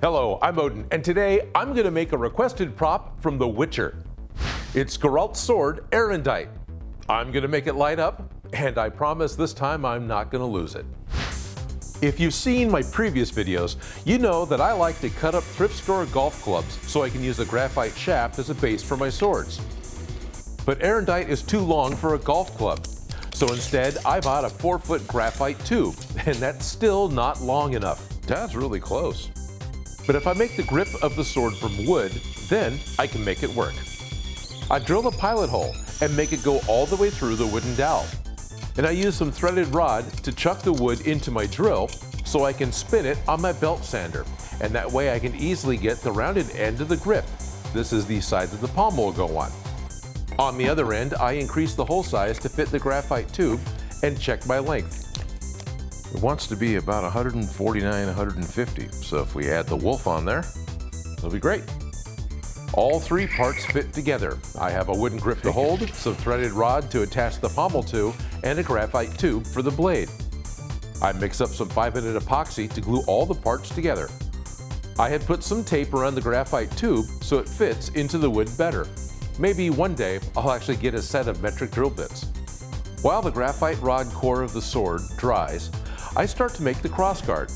Hello, I'm Odin, and today I'm going to make a requested prop from The Witcher. It's Geralt's sword, Aerondight. I'm going to make it light up, and I promise this time I'm not going to lose it. If you've seen my previous videos, you know that I like to cut up thrift store golf clubs so I can use a graphite shaft as a base for my swords. But Aerondight is too long for a golf club, so instead I bought a 4-foot graphite tube, and that's still not long enough. That's really close. But if I make the grip of the sword from wood, then I can make it work. I drill a pilot hole and make it go all the way through the wooden dowel. And I use some threaded rod to chuck the wood into my drill so I can spin it on my belt sander. And that way I can easily get the rounded end of the grip. This is the side that the pommel will go on. On the other end, I increase the hole size to fit the graphite tube and check my length. It wants to be about 149, 150, so if we add the wolf on there, it'll be great. All three parts fit together. I have a wooden grip to hold, some threaded rod to attach the pommel to, and a graphite tube for the blade. I mix up some 5-minute epoxy to glue all the parts together. I had put some tape around the graphite tube so it fits into the wood better. Maybe one day I'll actually get a set of metric drill bits. While the graphite rod core of the sword dries, I start to make the crossguard.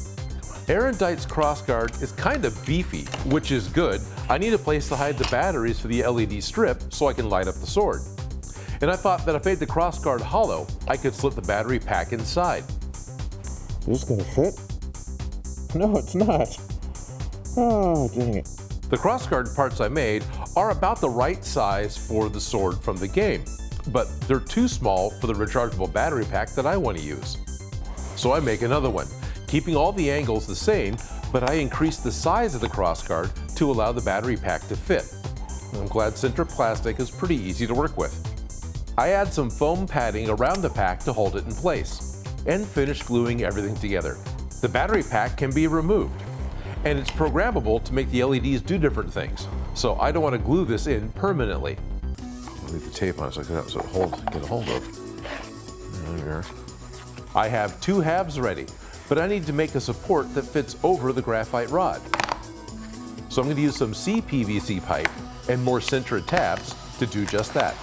Aerondight's crossguard is kind of beefy, which is good. I need a place to hide the batteries for the LED strip so I can light up the sword. And I thought that if I made the crossguard hollow, I could slip the battery pack inside. Is this gonna fit? No, it's not. Oh, dang it. The crossguard parts I made are about the right size for the sword from the game, but they're too small for the rechargeable battery pack that I want to use. So I make another one, keeping all the angles the same, but I increase the size of the crossguard to allow the battery pack to fit. I'm glad Sintra plastic is pretty easy to work with. I add some foam padding around the pack to hold it in place, and finish gluing everything together. The battery pack can be removed, and it's programmable to make the LEDs do different things, so I don't want to glue this in permanently. I'll leave the tape on it so it get a hold of. There we are. I have two halves ready, but I need to make a support that fits over the graphite rod. So I'm going to use some CPVC pipe and more Sintra tabs to do just that.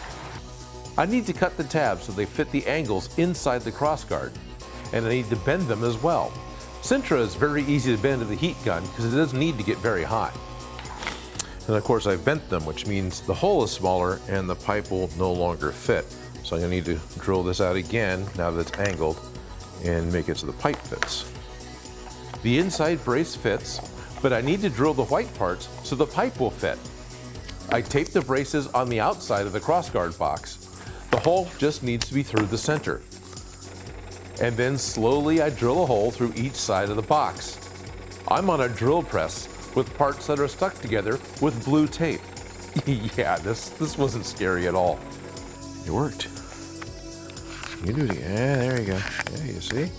I need to cut the tabs so they fit the angles inside the crossguard, and I need to bend them as well. Sintra is very easy to bend to the heat gun because it doesn't need to get very hot. And of course I've bent them, which means the hole is smaller and the pipe will no longer fit. So I'm going to need to drill this out again now that it's angled and make it so the pipe fits. The inside brace fits, but I need to drill the white parts so the pipe will fit. I tape the braces on the outside of the crossguard box. The hole just needs to be through the center. And then slowly I drill a hole through each side of the box. I'm on a drill press with parts that are stuck together with blue tape. Yeah, this wasn't scary at all. It worked. You do it. Yeah, there you go. Yeah, you see?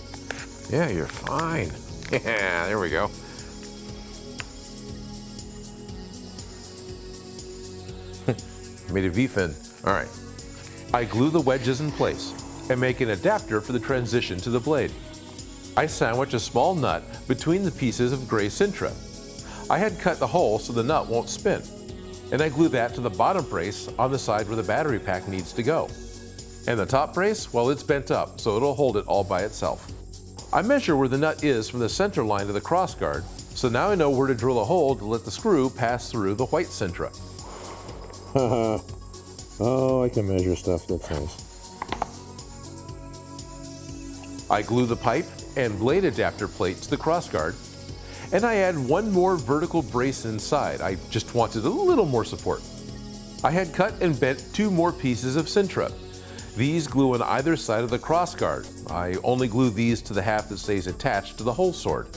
Yeah, you're fine. Yeah, there we go. Made a V-fin. All right. I glue the wedges in place and make an adapter for the transition to the blade. I sandwich a small nut between the pieces of gray Sintra. I had cut the hole so the nut won't spin, and I glue that to the bottom brace on the side where the battery pack needs to go. And the top brace, well, it's bent up, so it'll hold it all by itself. I measure where the nut is from the center line of the crossguard, so now I know where to drill a hole to let the screw pass through the white Sintra. Oh, I can measure stuff, that's nice. I glue the pipe and blade adapter plate to the crossguard, and I add one more vertical brace inside. I just wanted a little more support. I had cut and bent two more pieces of Sintra. These glue on either side of the crossguard. I only glue these to the half that stays attached to the whole sword.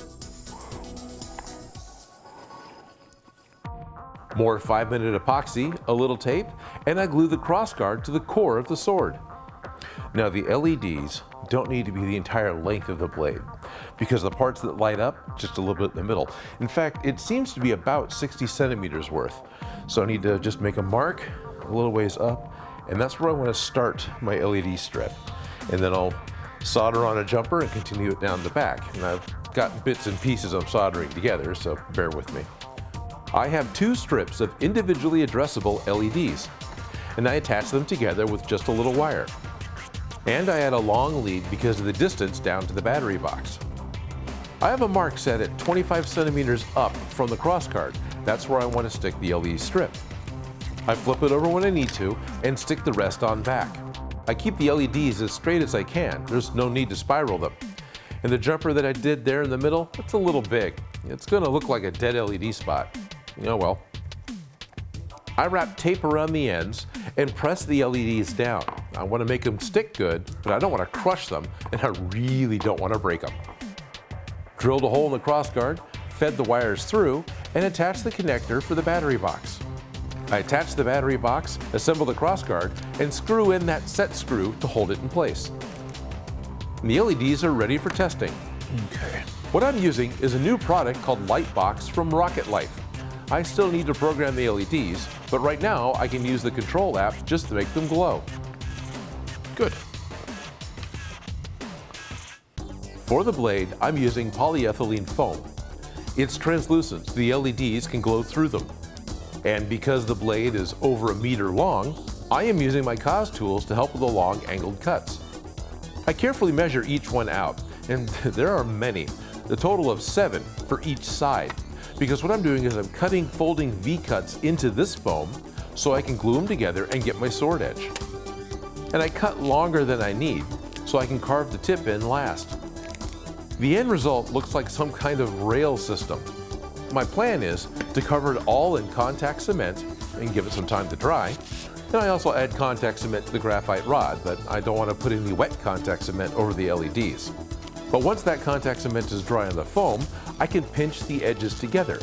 More 5-minute epoxy, a little tape, and I glue the crossguard to the core of the sword. Now the LEDs don't need to be the entire length of the blade because the parts that light up just a little bit in the middle. In fact, it seems to be about 60 centimeters worth. So I need to just make a mark a little ways up, and that's where I want to start my LED strip. And then I'll Solder on a jumper and continue it down the back. And I've got bits and pieces I'm soldering together, so bear with me. I have 2 strips of individually addressable LEDs, and I attach them together with just a little wire. And I add a long lead because of the distance down to the battery box. I have a mark set at 25 centimeters up from the crossguard. That's where I want to stick the LED strip. I flip it over when I need to and stick the rest on back. I keep the LEDs as straight as I can. There's no need to spiral them. And the jumper that I did there in the middle, it's a little big. It's going to look like a dead LED spot. Oh well. I wrap tape around the ends and press the LEDs down. I want to make them stick good, but I don't want to crush them, and I really don't want to break them. Drilled a hole in the crossguard, fed the wires through, and attached the connector for the battery box. I attach the battery box, assemble the crossguard, and screw in that set screw to hold it in place. And the LEDs are ready for testing. Okay. What I'm using is a new product called Lightbox from Rocketlife. I still need to program the LEDs, but right now I can use the control app just to make them glow. Good. For the blade, I'm using polyethylene foam. It's translucent, so the LEDs can glow through them. And because the blade is over 1 meter long, I am using my Krause tools to help with the long angled cuts. I carefully measure each one out, and there are many, a total of 7 for each side. Because what I'm doing is I'm cutting folding V-cuts into this foam so I can glue them together and get my sword edge. And I cut longer than I need so I can carve the tip in last. The end result looks like some kind of rail system. My plan is to cover it all in contact cement and give it some time to dry. And I also add contact cement to the graphite rod, but I don't want to put any wet contact cement over the LEDs. But once that contact cement is dry on the foam, I can pinch the edges together,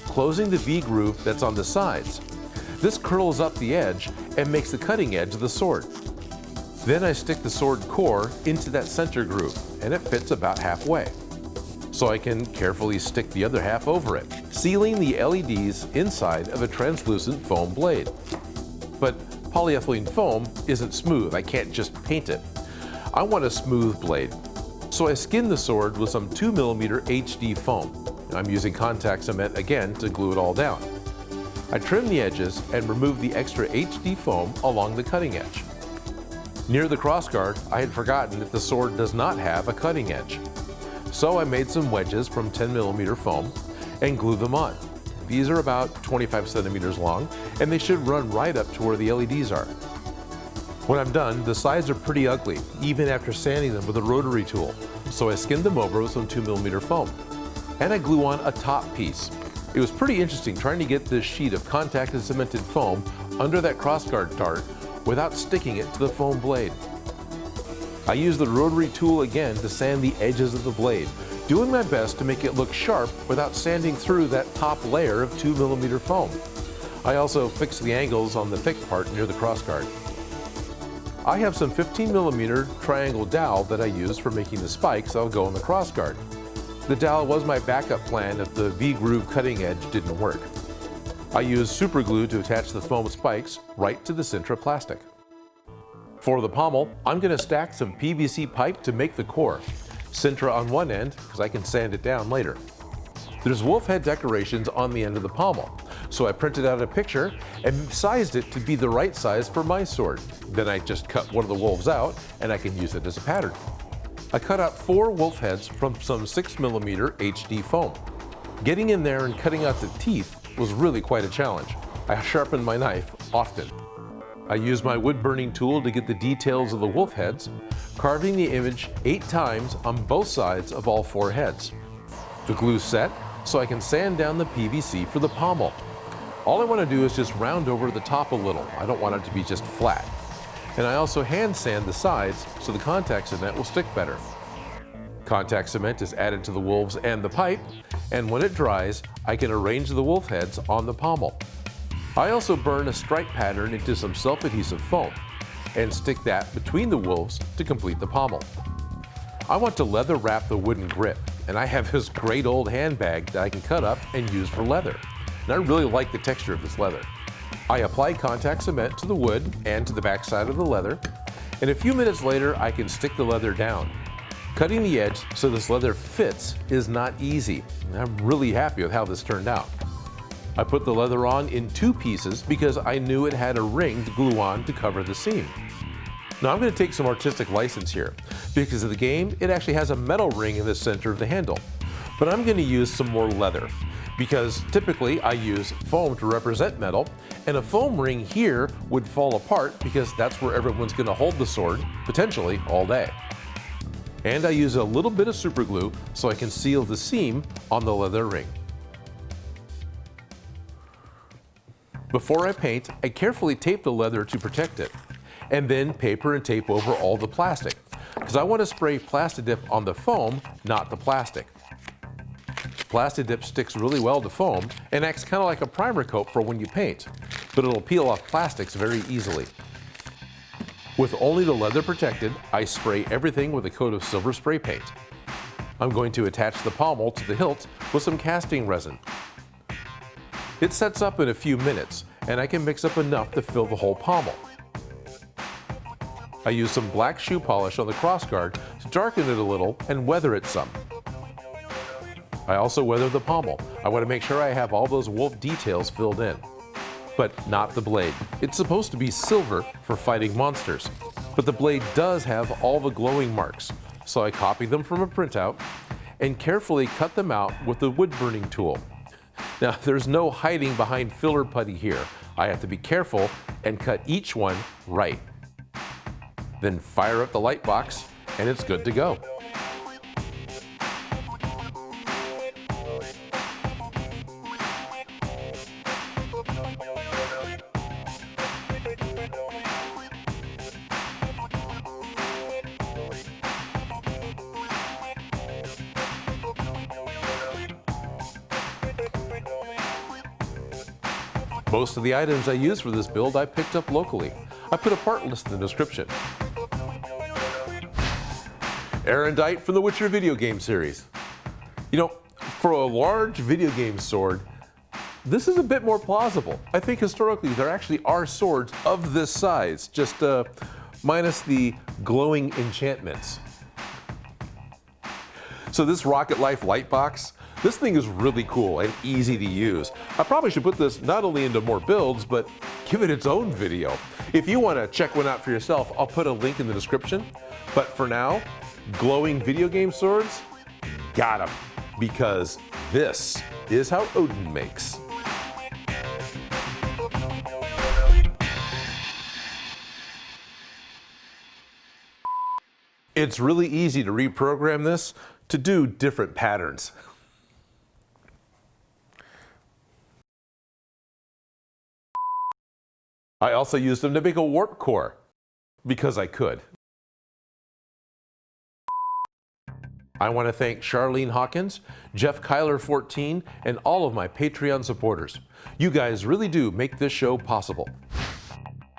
closing the V groove that's on the sides. This curls up the edge and makes the cutting edge of the sword. Then I stick the sword core into that center groove, and it fits about halfway. So I can carefully stick the other half over it, sealing the LEDs inside of a translucent foam blade. But polyethylene foam isn't smooth. I can't just paint it. I want a smooth blade. So I skin the sword with some 2mm HDfoam. I'm using contact cement again to glue it all down. I trim the edges and remove the extra HDfoam along the cutting edge. Near the crossguard, I had forgotten that the sword does not have a cutting edge. So I made some wedges from 10mm foam and glued them on. These are about 25 centimeters long, and they should run right up to where the LEDs are. When I'm done, the sides are pretty ugly, even after sanding them with a rotary tool. So I skinned them over with some 2mm foam. And I glue on a top piece. It was pretty interesting trying to get this sheet of contacted cemented foam under that crossguard dart without sticking it to the foam blade. I used the rotary tool again to sand the edges of the blade, doing my best to make it look sharp without sanding through that top layer of 2mm foam. I also fixed the angles on the thick part near the crossguard. I have some 15mm triangle dowel that I use for making the spikes that'll go in the crossguard. The dowel was my backup plan if the V-groove cutting edge didn't work. I used super glue to attach the foam spikes right to the Sintra plastic. For the pommel, I'm going to stack some PVC pipe to make the core. Sintra on one end, because I can sand it down later. There's wolf head decorations on the end of the pommel, so I printed out a picture and sized it to be the right size for my sword. Then I just cut one of the wolves out and I can use it as a pattern. I cut out 4 wolf heads from some 6mm HD foam. Getting in there and cutting out the teeth was really quite a challenge. I sharpened my knife often. I used my wood burning tool to get the details of the wolf heads, carving the image 8 times on both sides of all 4 heads. The glue set, so I can sand down the PVC for the pommel. All I want to do is just round over the top a little. I don't want it to be just flat. And I also hand sand the sides so the contact cement will stick better. Contact cement is added to the wolves and the pipe, and when it dries, I can arrange the wolf heads on the pommel. I also burn a stripe pattern into some self-adhesive foam and stick that between the wolves to complete the pommel. I want to leather wrap the wooden grip, and I have this great old handbag that I can cut up and use for leather. And I really like the texture of this leather. I apply contact cement to the wood and to the back side of the leather, and a few minutes later I can stick the leather down. Cutting the edge so this leather fits is not easy. I'm really happy with how this turned out. I put the leather on in 2 pieces because I knew it had a ring to glue on to cover the seam. Now I'm going to take some artistic license here. Because of the game, it actually has a metal ring in the center of the handle. But I'm going to use some more leather because typically I use foam to represent metal, and a foam ring here would fall apart because that's where everyone's going to hold the sword, potentially all day. And I use a little bit of super glue so I can seal the seam on the leather ring. Before I paint, I carefully tape the leather to protect it, and then paper and tape over all the plastic, because I want to spray Plasti Dip on the foam, not the plastic. Plasti Dip sticks really well to foam and acts kind of like a primer coat for when you paint, but it'll peel off plastics very easily. With only the leather protected, I spray everything with a coat of silver spray paint. I'm going to attach the pommel to the hilt with some casting resin. It sets up in a few minutes, and I can mix up enough to fill the whole pommel. I use some black shoe polish on the crossguard to darken it a little and weather it some. I also weather the pommel. I want to make sure I have all those wolf details filled in. But not the blade. It's supposed to be silver for fighting monsters, but the blade does have all the glowing marks, so I copy them from a printout and carefully cut them out with the wood burning tool. Now there's no hiding behind filler putty here. I have to be careful and cut each one right. Then fire up the Lightbox and it's good to go. Most of the items I use for this build I picked up locally. I put a part list in the description. Aerondight from the Witcher video game series. You know, for a large video game sword, this is a bit more plausible. I think historically there actually are swords of this size, just minus the glowing enchantments. So this Rocketlife Lightbox, this thing is really cool and easy to use. I probably should put this not only into more builds, but give it its own video. If you want to check one out for yourself, I'll put a link in the description. But for now, glowing video game swords, got 'em. Because this is how Odin makes. It's really easy to reprogram this to do different patterns. I also used them to make a warp core, because I could. I want to thank Charlene Hawkins, Jeff Kyler 14, and all of my Patreon supporters. You guys really do make this show possible.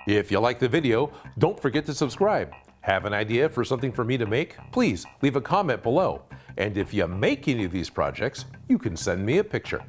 If you like the video, don't forget to subscribe. Have an idea for something for me to make? Please leave a comment below. And if you make any of these projects, you can send me a picture.